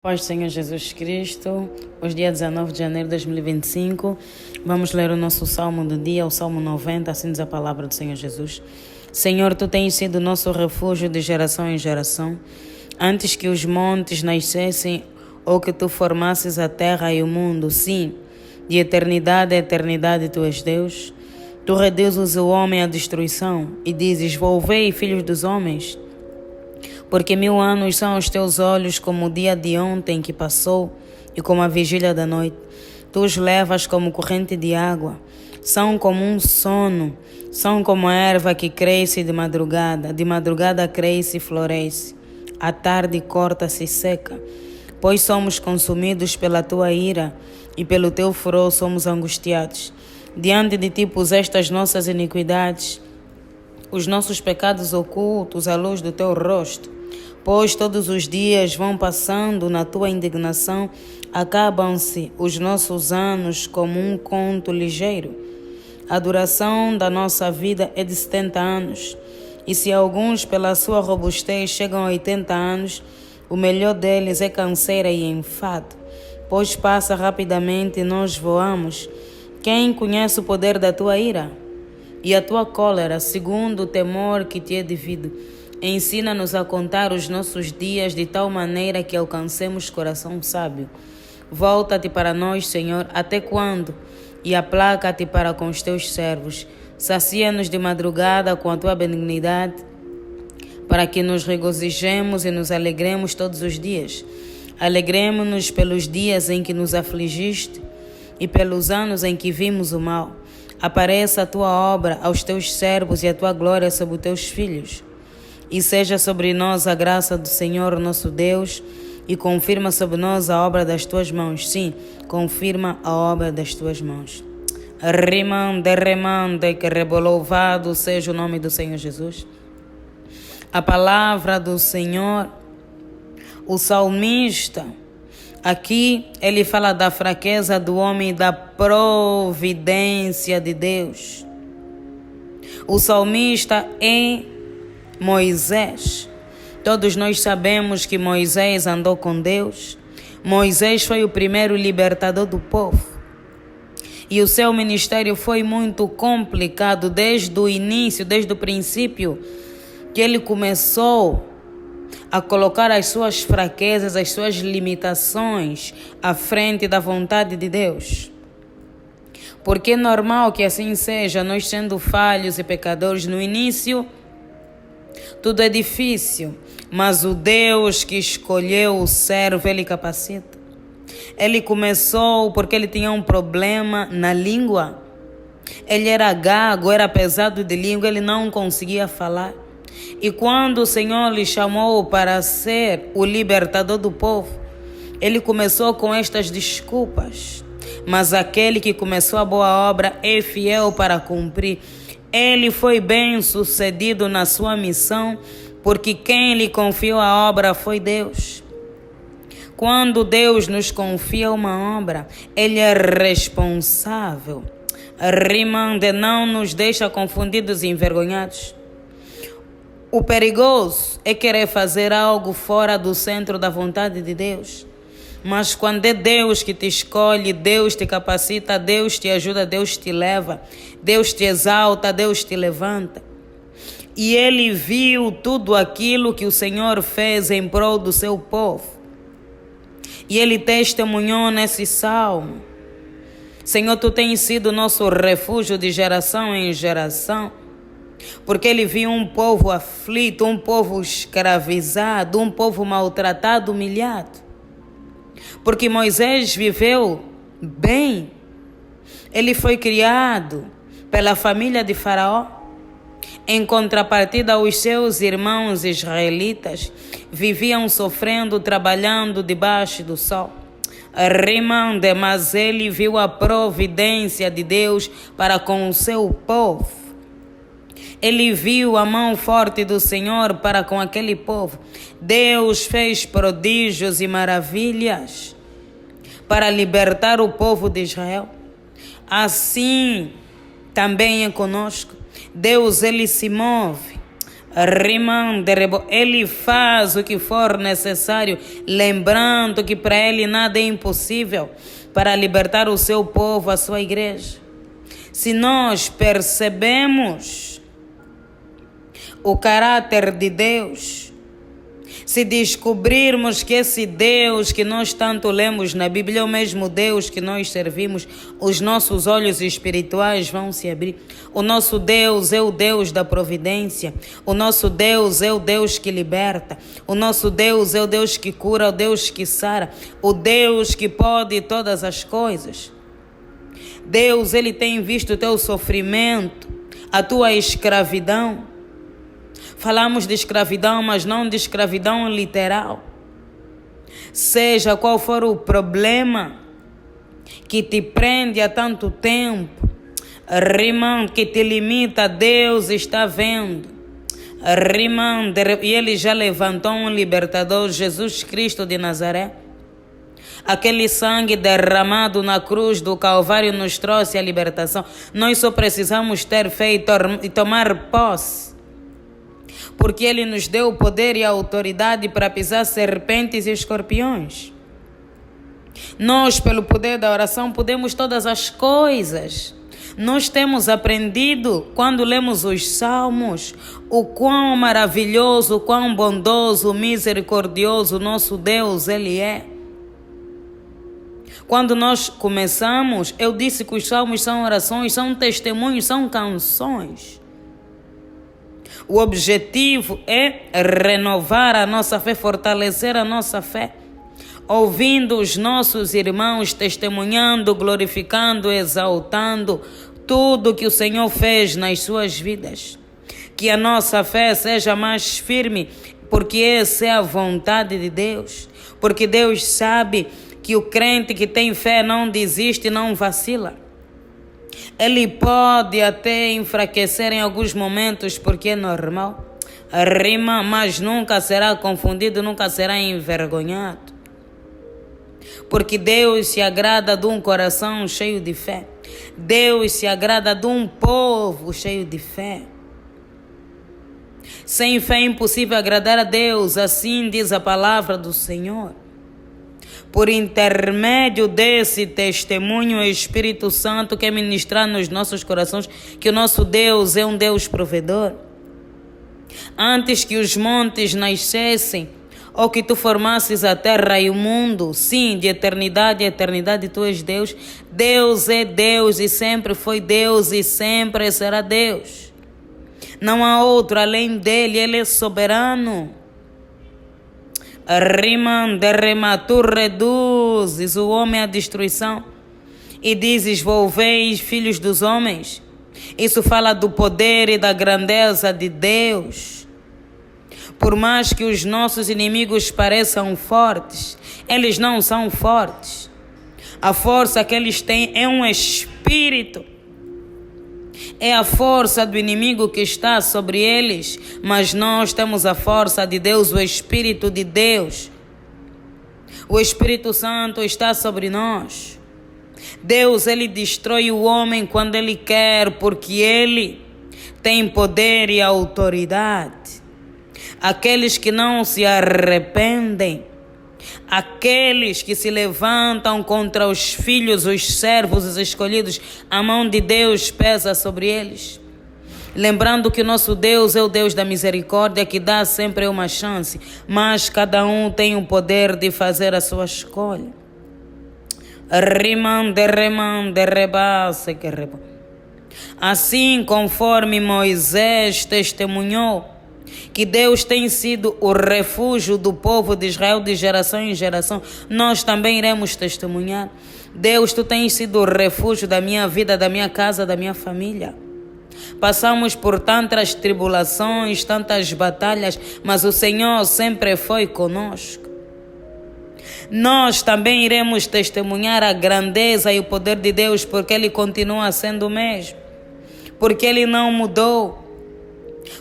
Paz do Senhor Jesus Cristo, hoje dia 19 de janeiro de 2025, vamos ler o nosso salmo do dia, o Salmo 90, assim diz a palavra do Senhor Jesus. Senhor, Tu tens sido nosso refúgio de geração em geração, antes que os montes nascessem ou que Tu formasses a terra e o mundo, sim, de eternidade a eternidade Tu és Deus. Tu reduzes o homem à destruição e dizes, volvei, filhos dos homens. Porque 1000 anos são os teus olhos como o dia de ontem que passou e como a vigília da noite. Tu os levas como corrente de água. São como um sono, são como a erva que cresce de madrugada cresce e floresce. À tarde corta-se e seca. Pois somos consumidos pela tua ira e pelo teu furor somos angustiados. Diante de ti puseste as nossas iniquidades, os nossos pecados ocultos à luz do teu rosto. Pois todos os dias vão passando na tua indignação, acabam-se os nossos anos como um conto ligeiro. A duração da nossa vida é de 70 anos, e se alguns pela sua robustez chegam a 80 anos, o melhor deles é canseira e enfado, pois passa rapidamente e nós voamos. Quem conhece o poder da tua ira e a tua cólera, segundo o temor que te é devido? Ensina-nos a contar os nossos dias de tal maneira que alcancemos coração sábio. Volta-te para nós, Senhor, até quando? E aplaca-te para com os teus servos. Sacia-nos de madrugada com a tua benignidade, para que nos regozijemos e nos alegremos todos os dias. Alegremo-nos pelos dias em que nos afligiste e pelos anos em que vimos o mal. Apareça a tua obra aos teus servos e a tua glória sobre os teus filhos. E seja sobre nós a graça do Senhor nosso Deus, e confirma sobre nós a obra das tuas mãos. Sim, confirma a obra das tuas mãos. Remande, que louvado seja o nome do Senhor Jesus. A palavra do Senhor, o salmista, aqui ele fala da fraqueza do homem e da providência de Deus. O salmista é Moisés. Todos nós sabemos que Moisés andou com Deus. Moisés foi o primeiro libertador do povo. E o seu ministério foi muito complicado desde o início, desde o princípio, que ele começou a colocar as suas fraquezas, as suas limitações à frente da vontade de Deus. Porque é normal que assim seja, nós sendo falhos e pecadores no início, tudo é difícil, mas o Deus que escolheu o servo, Ele capacita. Ele começou porque ele tinha um problema na língua. Ele era gago, era pesado de língua, ele não conseguia falar. E quando o Senhor lhe chamou para ser o libertador do povo, ele começou com estas desculpas. Mas aquele que começou a boa obra é fiel para cumprir. Ele foi bem sucedido na sua missão, porque quem lhe confiou a obra foi Deus. Quando Deus nos confia uma obra, Ele é responsável. Rimande, não nos deixa confundidos e envergonhados. O perigoso é querer fazer algo fora do centro da vontade de Deus. Mas quando é Deus que te escolhe, Deus te capacita, Deus te ajuda, Deus te leva, Deus te exalta, Deus te levanta. E ele viu tudo aquilo que o Senhor fez em prol do seu povo. E ele testemunhou nesse salmo. Senhor, Tu tens sido nosso refúgio de geração em geração. Porque ele viu um povo aflito, um povo escravizado, um povo maltratado, humilhado. Porque Moisés viveu bem. Ele foi criado pela família de Faraó. Em contrapartida, os seus irmãos israelitas viviam sofrendo, trabalhando debaixo do sol. Rimande, mas ele viu a providência de Deus para com o seu povo. Ele viu a mão forte do Senhor para com aquele povo. Deus fez prodígios e maravilhas para libertar o povo de Israel. Assim também é conosco. Deus, Ele se move. Ele faz o que for necessário, lembrando que para ele nada é impossível, para libertar o seu povo, a sua igreja. Se nós percebemos o caráter de Deus, se descobrirmos que esse Deus que nós tanto lemos na Bíblia é o mesmo Deus que nós servimos, os nossos olhos espirituais vão se abrir. O nosso Deus é o Deus da providência. O nosso Deus é o Deus que liberta. O nosso Deus é o Deus que cura, o Deus que sara, o Deus que pode todas as coisas. Deus, Ele tem visto o teu sofrimento, a tua escravidão. Falamos de escravidão, mas não de escravidão literal. Seja qual for o problema que te prende há tanto tempo, que te limita, Deus está vendo. E Ele já levantou um libertador, Jesus Cristo de Nazaré. Aquele sangue derramado na cruz do Calvário nos trouxe a libertação. Nós só precisamos ter fé e tomar posse, porque Ele nos deu o poder e a autoridade para pisar serpentes e escorpiões. Nós, pelo poder da oração, podemos todas as coisas. Nós temos aprendido, quando lemos os Salmos, o quão maravilhoso, o quão bondoso, misericordioso nosso Deus Ele é. Quando nós começamos, eu disse que os Salmos são orações, são testemunhos, são canções. O objetivo é renovar a nossa fé, fortalecer a nossa fé, ouvindo os nossos irmãos, testemunhando, glorificando, exaltando tudo que o Senhor fez nas suas vidas. Que a nossa fé seja mais firme, porque essa é a vontade de Deus. Porque Deus sabe que o crente que tem fé não desiste, não vacila. Ele pode até enfraquecer em alguns momentos, porque é normal. Mas nunca será confundido, nunca será envergonhado. Porque Deus se agrada de um coração cheio de fé. Deus se agrada de um povo cheio de fé. Sem fé é impossível agradar a Deus, assim diz a palavra do Senhor. Por intermédio desse testemunho, o Espírito Santo quer ministrar nos nossos corações que o nosso Deus é um Deus provedor. Antes que os montes nascessem, ou que tu formasses a terra e o mundo, sim, de eternidade a eternidade tu és Deus. Deus é Deus e sempre foi Deus e sempre será Deus. Não há outro além dele, Ele é soberano. Tu reduzes o homem à destruição e dizes: volveis, filhos dos homens. Isso fala do poder e da grandeza de Deus. Por mais que os nossos inimigos pareçam fortes, eles não são fortes. A força que eles têm é um espírito. É a força do inimigo que está sobre eles, mas nós temos a força de Deus, o Espírito de Deus. O Espírito Santo está sobre nós. Deus, Ele destrói o homem quando Ele quer, porque Ele tem poder e autoridade. Aqueles que não se arrependem, aqueles que se levantam contra os filhos, os servos, os escolhidos, a mão de Deus pesa sobre eles. Lembrando que o nosso Deus é o Deus da misericórdia, que dá sempre uma chance, mas cada um tem o poder de fazer a sua escolha. Assim, conforme Moisés testemunhou que Deus tem sido o refúgio do povo de Israel de geração em geração, nós também iremos testemunhar. Deus, tu tens sido o refúgio da minha vida, da minha casa, da minha família. Passamos por tantas tribulações, tantas batalhas, mas o Senhor sempre foi conosco. Nós também iremos testemunhar a grandeza e o poder de Deus, porque Ele continua sendo o mesmo, porque Ele não mudou.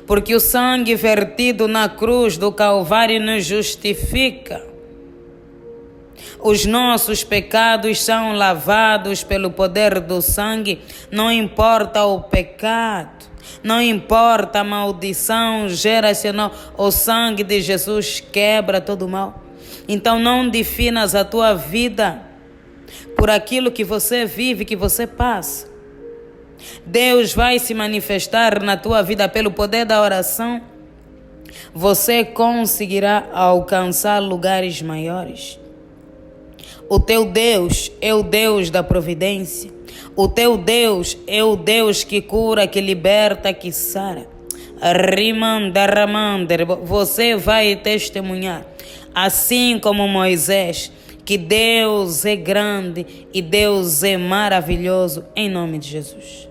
Porque o sangue vertido na cruz do Calvário nos justifica. Os nossos pecados são lavados pelo poder do sangue. Não importa o pecado, não importa a maldição geracional, o sangue de Jesus quebra todo o mal. Então não definas a tua vida por aquilo que você vive, que você passa. Deus vai se manifestar na tua vida pelo poder da oração. Você conseguirá alcançar lugares maiores. O teu Deus é o Deus da providência. O teu Deus é o Deus que cura, que liberta, que sara. Você vai testemunhar, assim como Moisés, que Deus é grande e Deus é maravilhoso, em nome de Jesus.